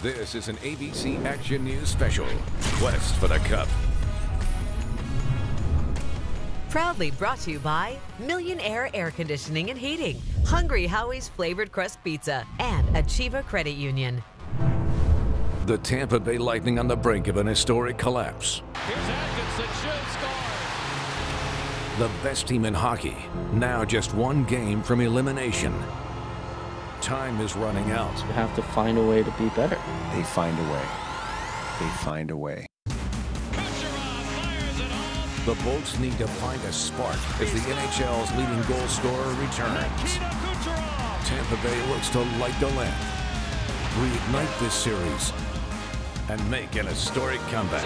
This is an ABC Action News special. Quest for the Cup. Proudly brought to you by Millionaire Air Conditioning and Heating, Hungry Howie's Flavored Crust Pizza, and Achieva Credit Union. The Tampa Bay Lightning on the brink of an historic collapse. Here's Atkinson, should score. The best team in hockey, now just one game from elimination. Time is running out. We have to find a way to be better. They find a way. They find a way. The Bolts need to find a spark as the NHL's leading goal scorer returns. Tampa Bay looks to light the lamp, reignite this series, and make an historic comeback.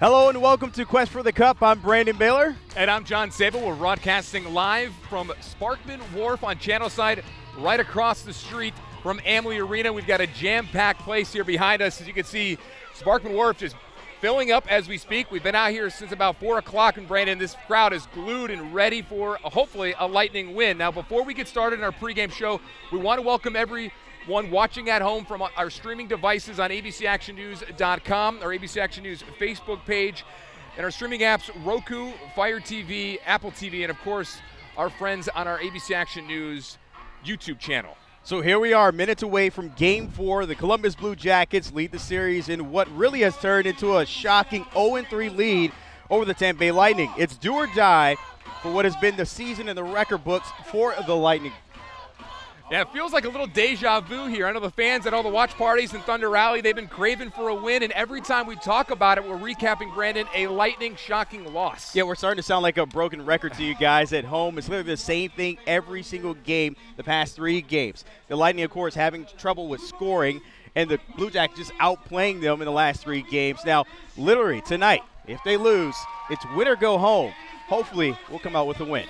Hello and welcome to Quest for the Cup. I'm Brandon Baylor. And I'm John Sable. We're broadcasting live from Sparkman Wharf on Channelside, right across the street from Amalie Arena. We've got a jam-packed place here behind us. As you can see, Sparkman Wharf just filling up as we speak. We've been out here since about 4 o'clock, and Brandon, this crowd is glued and ready for hopefully a Lightning win. Now, before we get started in our pregame show, we want to welcome everyone watching at home from our streaming devices on abcactionnews.com, our ABC Action News Facebook page, and our streaming apps Roku, Fire TV, Apple TV, and of course our friends on our ABC Action News YouTube channel. So here we are, minutes away from Game 4. The Columbus Blue Jackets lead the series in what really has turned into a shocking 0-3 lead over the Tampa Bay Lightning. It's do or die for what has been the season in the record books for the Lightning. Yeah, it feels like a little deja vu here. I know the fans at all the watch parties in Thunder Alley, they've been craving for a win, and every time we talk about it, we're recapping, Brandon, a Lightning shocking loss. Yeah, we're starting to sound like a broken record to you guys at home. It's literally the same thing every single game the past 3 games. The Lightning, of course, having trouble with scoring, and the Blue Jackets just outplaying them in the last 3 games. Now, literally, tonight, if they lose, it's win or go home. Hopefully, we'll come out with a win.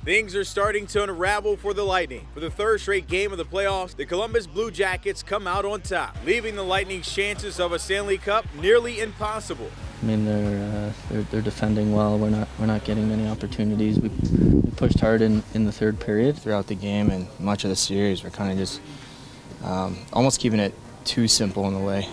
Things are starting to unravel for the Lightning. For the 3rd straight game of the playoffs, the Columbus Blue Jackets come out on top, leaving the Lightning's chances of a Stanley Cup nearly impossible. I mean, they're defending well. We're not getting many opportunities. We pushed hard in the 3rd period. Throughout the game and much of the series, we're kind of just almost keeping it too simple in a way.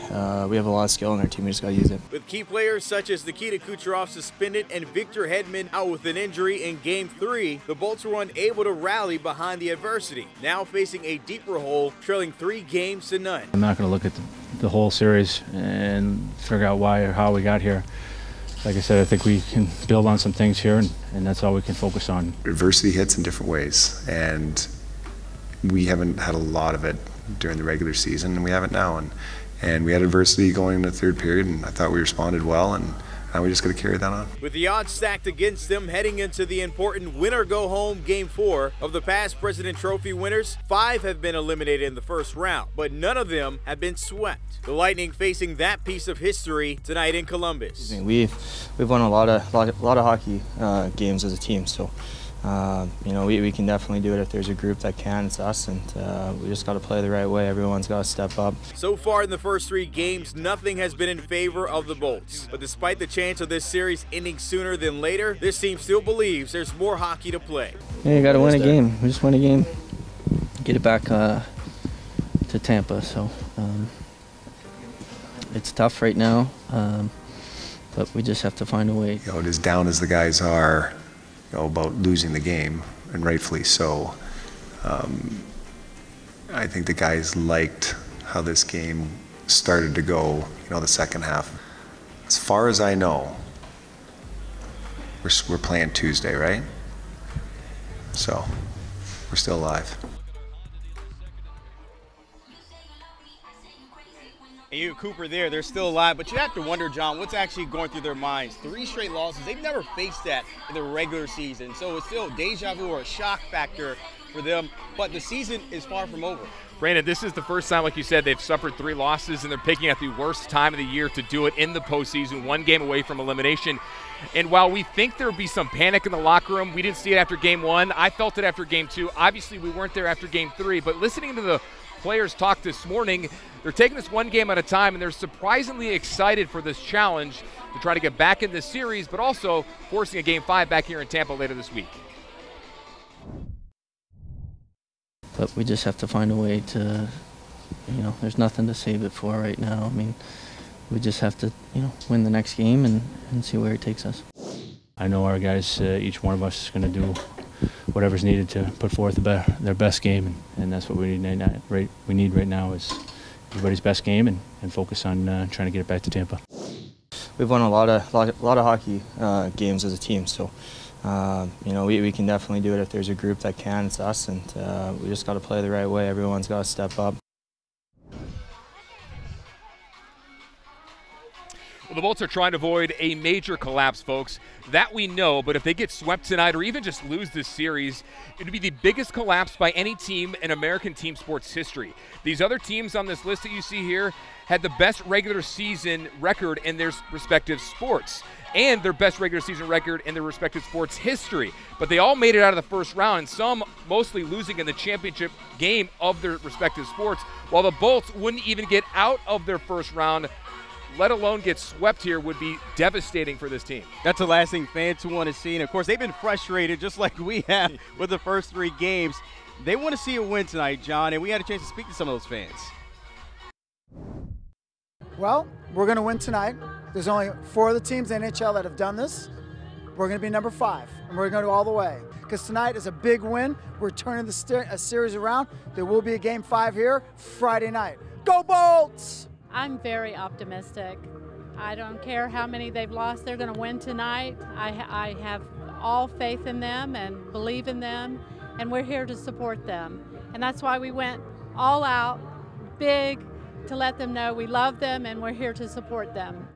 We have a lot of skill in our team. We just got to use it. With key players such as Nikita Kucherov suspended and Victor Hedman out with an injury in Game 3, the Bolts were unable to rally behind the adversity, now facing a deeper hole, trailing 3 games to none. I'm not going to look at the whole series and figure out why or how we got here. Like I said, I think we can build on some things here, and that's all we can focus on. Adversity hits in different ways, and we haven't had a lot of it during the regular season, and we have it now. And we had adversity going into the 3rd period, and I thought we responded well, and now we just got to carry that on. With the odds stacked against them heading into the important win-or-go-home Game 4, of the past President Trophy winners, 5 have been eliminated in the 1st round, but none of them have been swept. The Lightning facing that piece of history tonight in Columbus. We've won a lot of hockey games as a team, so we can definitely do it. If there's a group that can, it's us, and we just got to play the right way. Everyone's got to step up. So far in the first 3 games, nothing has been in favor of the Bolts. But despite the chance of this series ending sooner than later, this team still believes there's more hockey to play. Yeah, you got to win a game. We just win a game, get it back to Tampa. So it's tough right now, but we just have to find a way. As down as the guys are about losing the game, and rightfully so, I think the guys liked how this game started to go, the second half. As far as I know, we're playing Tuesday, right? So we're still alive. And you, Cooper, they're still alive, but you have to wonder, John, what's actually going through their minds. 3 straight losses. They've never faced that in the regular season, so it's still deja vu or a shock factor for them, but the season is far from over. Brandon, this is the first time, like you said, they've suffered 3 losses, and they're picking at the worst time of the year to do it in the postseason, 1 game away from elimination. And while we think there will be some panic in the locker room, we didn't see it after Game 1. I felt it after Game 2. Obviously, we weren't there after Game 3, but listening to the players talk this morning, they're taking this 1 game at a time, and they're surprisingly excited for this challenge to try to get back in this series, but also forcing a Game 5 back here in Tampa later this week. But we just have to find a way to, there's nothing to save it for right now. I mean, we just have to, win the next game and see where it takes us. I know our guys, each one of us is going to do whatever's needed to put forth their best game, and that's what we need right now is everybody's best game and focus on trying to get it back to Tampa. We've won a lot of hockey games as a team, so we can definitely do it. If there's a group that can, it's us, and we just got to play the right way. Everyone's got to step up. Well, the Bolts are trying to avoid a major collapse, folks. That we know, but if they get swept tonight or even just lose this series, it would be the biggest collapse by any team in American team sports history. These other teams on this list that you see here had the best regular season record in their respective sports and their best regular season record in their respective sports history. But they all made it out of the first round, and some mostly losing in the championship game of their respective sports, while the Bolts wouldn't even get out of their first round, let alone get swept here, would be devastating for this team. That's the last thing fans want to see. And, of course, they've been frustrated just like we have with the first 3 games. They want to see a win tonight, John, and we had a chance to speak to some of those fans. Well, we're going to win tonight. There's only 4 of the teams in the NHL that have done this. We're going to be number 5, and we're going to go all the way. Because tonight is a big win. We're turning a series around. There will be a Game 5 here Friday night. Go Bolts! I'm very optimistic. I don't care how many they've lost. They're going to win tonight. I have all faith in them and believe in them, and we're here to support them. And that's why we went all out, big, to let them know we love them and we're here to support them.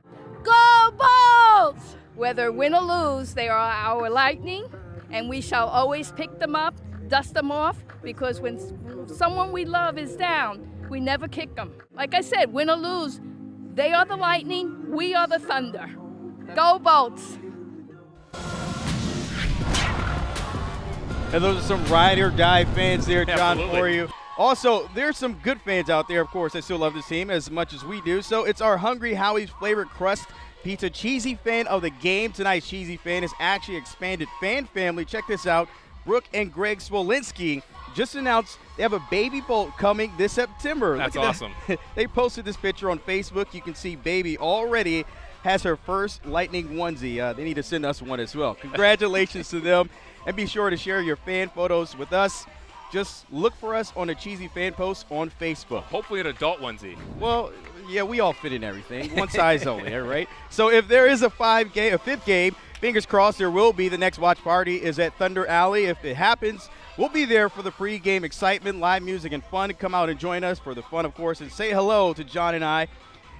Go Bolts! Whether win or lose, they are our Lightning, and we shall always pick them up, dust them off, because when someone we love is down, we never kick them. Like I said, win or lose, they are the Lightning, we are the Thunder. Go Bolts! And those are some ride or die fans there, John, Absolutely. for you. Also, there's some good fans out there, of course, that still love this team as much as we do. So it's our Hungry Howie's Flavored Crust Pizza Cheesy fan of the game. Tonight's Cheesy fan is actually expanded fan family. Check this out. Brooke and Greg Swolinski just announced they have a baby Bolt coming this September. That's awesome. They posted this picture on Facebook. You can see baby already has her first Lightning onesie. They need to send us one as well. Congratulations to them. And be sure to share your fan photos with us. Just look for us on a Cheesy fan post on Facebook. Hopefully an adult onesie. Well, yeah, we all fit in everything. One size only, all right? So if there is a fifth game, fingers crossed there will be. The next watch party is at Thunder Alley. If it happens, we'll be there for the pregame excitement, live music, and fun. Come out and join us for the fun, of course, and say hello to John and I.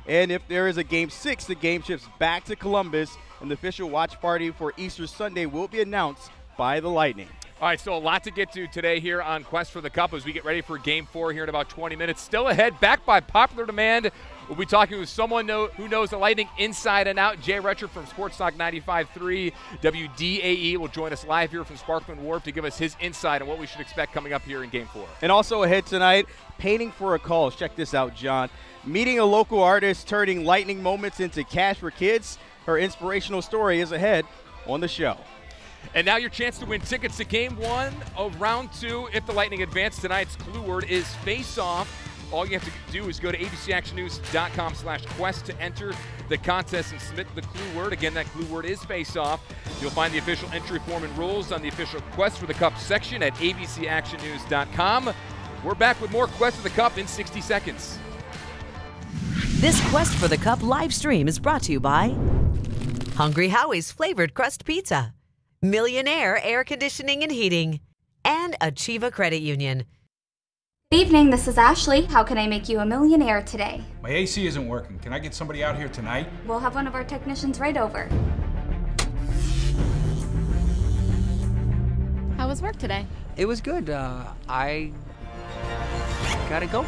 And if there is a Game 6, the game shifts back to Columbus, and the official watch party for Easter Sunday will be announced by the Lightning. All right, so a lot to get to today here on Quest for the Cup as we get ready for Game 4 here in about 20 minutes. Still ahead, back by popular demand. We'll be talking with someone who knows the Lightning inside and out. Jay Retcher from Sports Talk 95.3 WDAE will join us live here from Sparkman Wharf to give us his insight on what we should expect coming up here in Game 4. And also ahead tonight, Painting for a Cause. Check this out, John. Meeting a local artist, turning Lightning moments into cash for kids. Her inspirational story is ahead on the show. And now your chance to win tickets to Game 1 of Round 2 if the Lightning advance. Tonight's clue word is face-off. All you have to do is go to abcactionnews.com/quest to enter the contest and submit the clue word. Again, that clue word is face-off. You'll find the official entry form and rules on the official Quest for the Cup section at abcactionnews.com. We're back with more Quest for the Cup in 60 seconds. This Quest for the Cup live stream is brought to you by Hungry Howie's Flavored Crust Pizza, Millionaire Air Conditioning and Heating, and Achieva Credit Union. Good evening, this is Ashley. How can I make you a millionaire today? My AC isn't working. Can I get somebody out here tonight? We'll have one of our technicians right over. How was work today? It was good. I gotta go.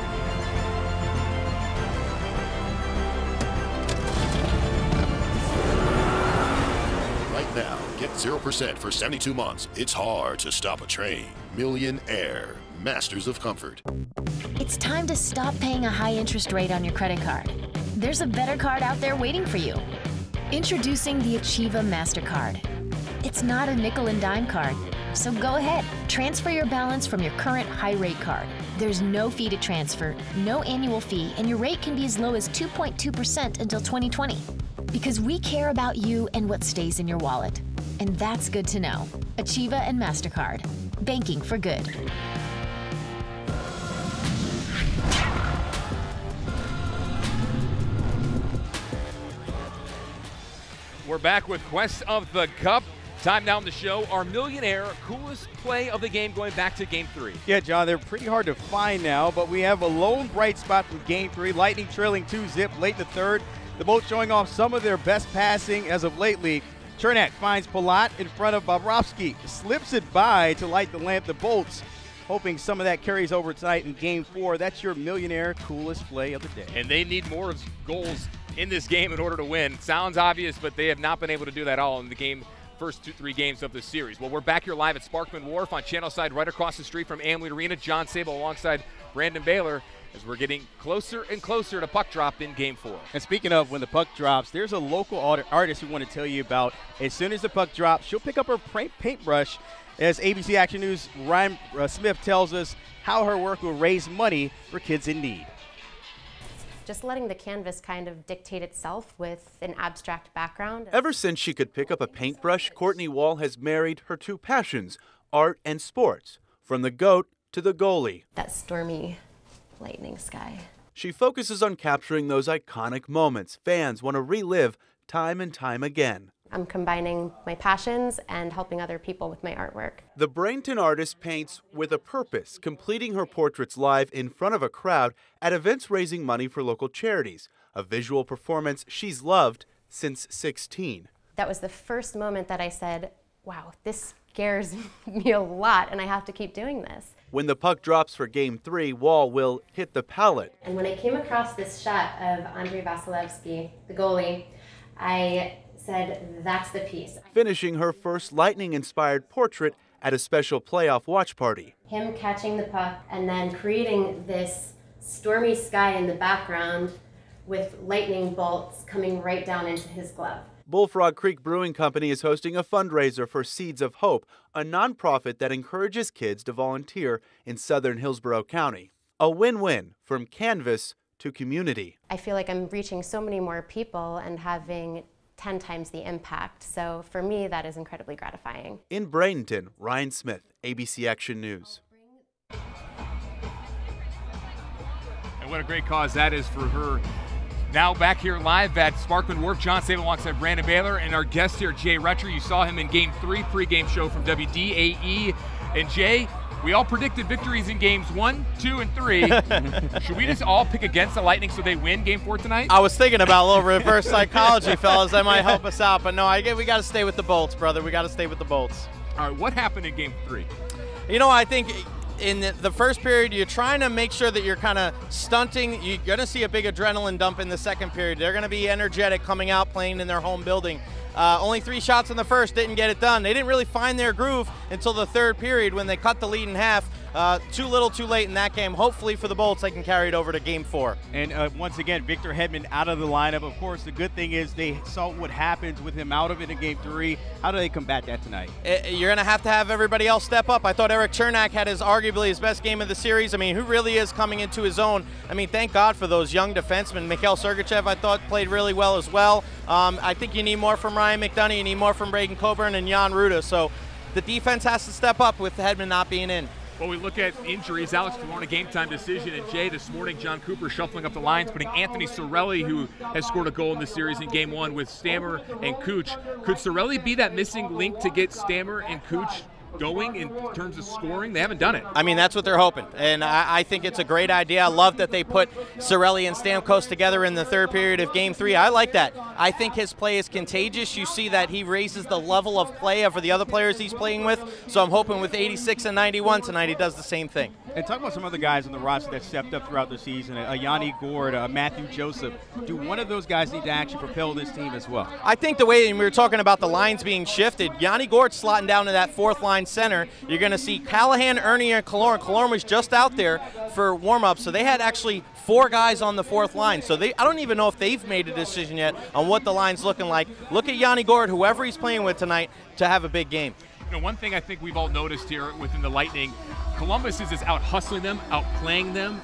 Right now, get 0% for 72 months. It's hard to stop a train. Millionaire, masters of comfort. It's time to stop paying a high interest rate on your credit card. There's a better card out there waiting for you. Introducing the Achieva MasterCard. It's not a nickel and dime card. So go ahead, transfer your balance from your current high-rate card. There's no fee to transfer, no annual fee, and your rate can be as low as 2.2% until 2020. Because we care about you and what stays in your wallet. And that's good to know. Achieva and MasterCard. Banking for good. We're back with Quest of the Cup. Time now on the show, our Millionaire coolest play of the game going back to Game 3. Yeah, John, they're pretty hard to find now, but we have a lone bright spot from Game 3. Lightning trailing 2-zip late in the third. The Bolts showing off some of their best passing as of lately. Chernak finds Palat in front of Bobrovsky. Slips it by to light the lamp. The Bolts hoping some of that carries over tonight in Game 4. That's your Millionaire coolest play of the day. And they need more goals in this game in order to win. Sounds obvious, but they have not been able to do that all in the game. First 2-3 games of the series. Well, we're back here live at Sparkman Wharf on Channelside, right across the street from Amalie Arena. John Sable alongside Brandon Baylor as we're getting closer and closer to puck drop in Game 4. And speaking of when the puck drops, there's a local artist we want to tell you about. As soon as the puck drops, she'll pick up her paintbrush. As ABC Action News' Ryan Smith tells us how her work will raise money for kids in need. Just letting the canvas kind of dictate itself with an abstract background. Ever since she could pick up a paintbrush, Courtney Wall has married her two passions, art and sports, from the GOAT to the goalie. That stormy lightning sky. She focuses on capturing those iconic moments fans want to relive time and time again. I'm combining my passions and helping other people with my artwork. The Brainton artist paints with a purpose, completing her portraits live in front of a crowd at events raising money for local charities, a visual performance she's loved since 16. That was the first moment that I said, wow, this scares me a lot and I have to keep doing this. When the puck drops for Game 3, Wall will hit the palette. And when I came across this shot of Andrei Vasilevsky, the goalie, I said, that's the piece. Finishing her first Lightning-inspired portrait at a special playoff watch party. Him catching the puck and then creating this stormy sky in the background with lightning bolts coming right down into his glove. Bullfrog Creek Brewing Company is hosting a fundraiser for Seeds of Hope, a nonprofit that encourages kids to volunteer in southern Hillsborough County. A win-win from canvas to community. I feel like I'm reaching so many more people and having 10 times the impact. So for me, that is incredibly gratifying. In Bradenton, Ryan Smith, ABC Action News. And what a great cause that is for her. Now back here live at Sparkman Wharf, John Sable alongside Brandon Baylor and our guest here, Jay Retcher. You saw him in Game 3 pregame show from WDAE. And Jay, we all predicted victories in Games 1, 2, and 3. Should we just all pick against the Lightning so they win Game 4 tonight? I was thinking about a little reverse psychology, fellas. That might help us out. But no, we got to stay with the Bolts, brother. We got to stay with the Bolts. All right, what happened in Game 3? You know, I think in the first period, you're trying to make sure that you're kind of stunting. You're going to see a big adrenaline dump in the second period. They're going to be energetic coming out, playing in their home building. Only 3 shots in the first, didn't get it done. They didn't really find their groove until the third period when they cut the lead in half. Too little, too late in that game. Hopefully for the Bolts, they can carry it over to Game 4. And once again, Victor Hedman out of the lineup. Of course, the good thing is they saw what happens with him out of it in Game 3. How do they combat that tonight? You're going to have everybody else step up. I thought Erik Chernak had arguably his best game of the series. I mean, who really is coming into his own? I mean, thank God for those young defensemen. Mikhail Sergachev, I thought, played really well as well. I think you need more from Ryan McDonough. You need more from Braden Coburn and Jan Ruda. So the defense has to step up with Hedman not being in. Well, we look at injuries. Alex Killorn, a game-time decision. And Jay, this morning, John Cooper shuffling up the lines, putting Anthony Cirelli, who has scored a goal in this series in Game 1 with Stammer and Cooch. Could Cirelli be that missing link to get Stammer and Cooch going in terms of scoring? They haven't done it. I mean, that's what they're hoping, and I think it's a great idea. I love that they put Cirelli and Stamkos together in the third period of Game 3. I like that. I think his play is contagious. You see that he raises the level of play for the other players he's playing with, so I'm hoping with 86 and 91 tonight he does the same thing. And talk about some other guys on the roster that stepped up throughout the season, Yanni Gourde, Matthew Joseph. Do one of those guys need to actually propel this team as well? I think the way, and we were talking about the lines being shifted, Yanni Gourde slotting down to that fourth line center. You're going to see Callahan, Ernie, and Killorn. Killorn was just out there for warm-up, so they had actually 4 guys on the fourth line. So I don't even know if they've made a decision yet on what the line's looking like. Look at Yanni Gourde, whoever he's playing with tonight, to have a big game. You know, one thing I think we've all noticed here within the Lightning, Columbus is out hustling them, outplaying them.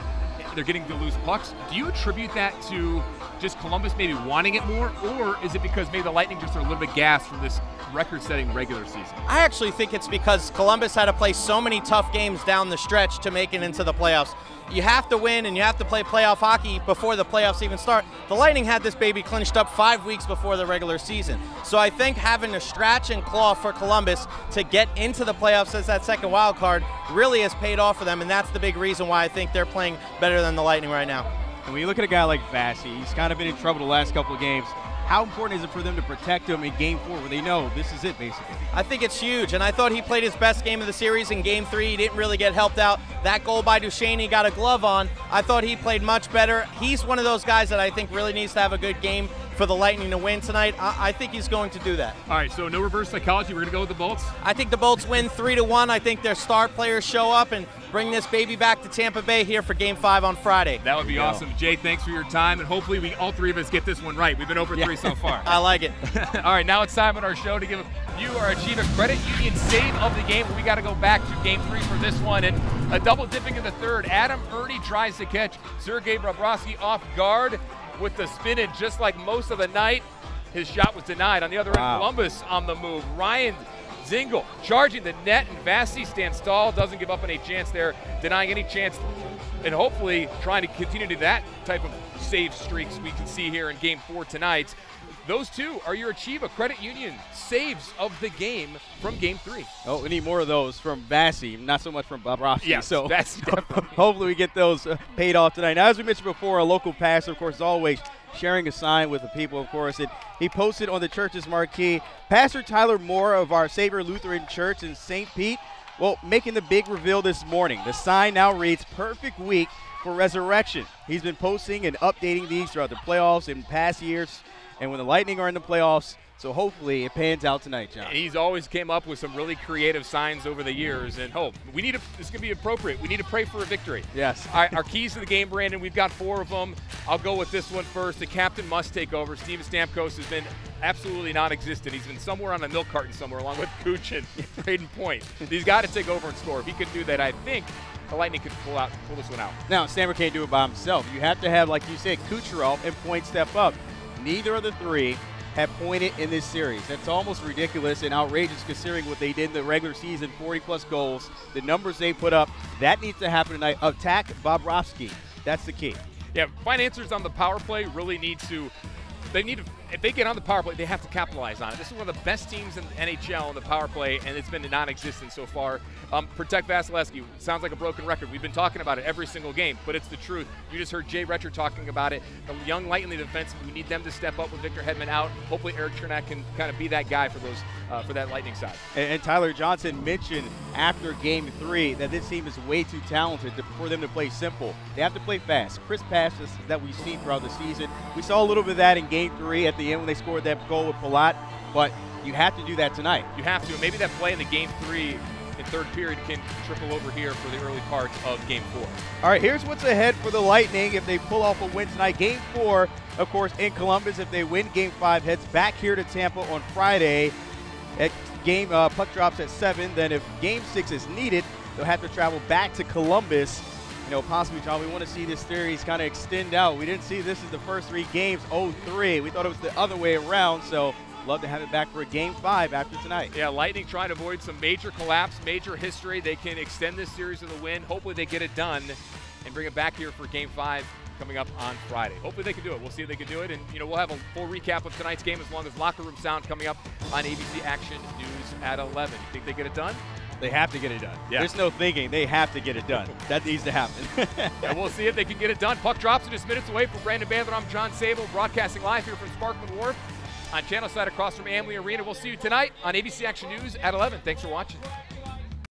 They're getting to lose pucks. Do you attribute that to just Columbus maybe wanting it more, or is it because maybe the Lightning just are a little bit gassed from this record-setting regular season? I actually think it's because Columbus had to play so many tough games down the stretch to make it into the playoffs. You have to win and you have to play playoff hockey before the playoffs even start. The Lightning had this baby clinched up 5 weeks before the regular season. So I think having to scratch and claw for Columbus to get into the playoffs as that second wild card really has paid off for them, and that's the big reason why I think they're playing better than the Lightning right now. And when you look at a guy like Vasi, he's kind of been in trouble the last couple of games. How important is it for them to protect him in Game 4 where they know this is it, basically? I think it's huge, and I thought he played his best game of the series in Game 3. He didn't really get helped out. That goal by Duchene, he got a glove on. I thought he played much better. He's one of those guys that I think really needs to have a good game for the Lightning to win tonight. I think he's going to do that. All right, so no reverse psychology. We're going to go with the Bolts? I think the Bolts win 3-1. I think their star players show up and bring this baby back to Tampa Bay here for Game 5 on Friday. That would be awesome. Jay, thanks for your time, and hopefully all three of us get this one right. We've been over 3 so far. I like it. All right, now it's time on our show to give you our Achieva Credit Union save of the game. We got to go back to Game 3 for this one, and a double dipping in the third. Adam Ernie tries to catch Sergei Bobrovsky off guard with the spin, and just like most of the night, his shot was denied. On the other end, Columbus on the move. Ryan Zingle charging the net, and Vasi stands tall, doesn't give up any chance there, denying any chance, and hopefully trying to continue to that type of save streaks we can see here in Game 4 tonight. Those two are your Achieva Credit Union saves of the game from Game 3. Oh, we need more of those from Vasi, not so much from Bobrovsky. Yes, so that's hopefully we get those paid off tonight. Now, as we mentioned before, a local pastor, of course, is always sharing a sign with the people, of course. And he posted on the church's marquee, Pastor Tyler Moore of our Savior Lutheran Church in St. Pete, well, making the big reveal this morning. The sign now reads, Perfect Week for Resurrection. He's been posting and updating these throughout the playoffs in past years, and when the Lightning are in the playoffs, so hopefully it pans out tonight, John. And he's always came up with some really creative signs over the years, and this is going to be appropriate. We need to pray for a victory. Yes. All right, our keys to the game, Brandon, we've got 4 of them. I'll go with this one first. The captain must take over. Steven Stamkos has been absolutely non-existent. He's been somewhere on a milk carton somewhere along with Cooch and Braden Point. He's got to take over and score. If he could do that, I think the Lightning could pull this one out. Now, Stammer can't do it by himself. You have to have, like you said, Kucherov and Point step up. Neither of the three have pointed in this series. That's almost ridiculous and outrageous considering what they did in the regular season, 40-plus goals, the numbers they put up. That needs to happen tonight. Attack Bobrovsky. That's the key. Yeah, financiers on the power play really need to if they get on the power play, they have to capitalize on it. This is one of the best teams in the NHL in the power play, and it's been non-existent so far. Protect Vasilevsky. Sounds like a broken record. We've been talking about it every single game, but it's the truth. You just heard Jay Retcher talking about it. The young light in the defense, we need them to step up with Victor Hedman out. Hopefully Eric Chernak can kind of be that guy for those for that Lightning side. And Tyler Johnson mentioned after Game 3 that this team is way too talented for them to play simple. They have to play fast. Crisp passes that we've seen throughout the season. We saw a little bit of that in Game 3 at the end when they scored that goal with Palat, but you have to do that tonight. You have to. Maybe that play in the Game 3 in third period can trickle over here for the early part of Game 4. All right, here's what's ahead for the Lightning if they pull off a win tonight. Game 4, of course, in Columbus. If they win Game 5, heads back here to Tampa on Friday. Puck drops at 7. Then if Game 6 is needed, they'll have to travel back to Columbus. Possibly, John, we want to see this series kind of extend out. We didn't see this as the first 3 games, 0-3. We thought it was the other way around, so love to have it back for a Game 5 after tonight. Yeah, Lightning trying to avoid some major collapse, major history. They can extend this series to the win. Hopefully they get it done and bring it back here for Game 5 coming up on Friday. Hopefully they can do it. We'll see if they can do it. And, we'll have a full recap of tonight's game as long as Locker Room Sound coming up on ABC Action News at 11. You think they get it done? They have to get it done. Yeah. There's no thinking. They have to get it done. That needs to happen. And we'll see if they can get it done. Puck drops in just minutes away from Brandon Bandler. I'm John Sable, broadcasting live here from Sparkman Wharf on Channel Side across from Amalie Arena. We'll see you tonight on ABC Action News at 11. Thanks for watching.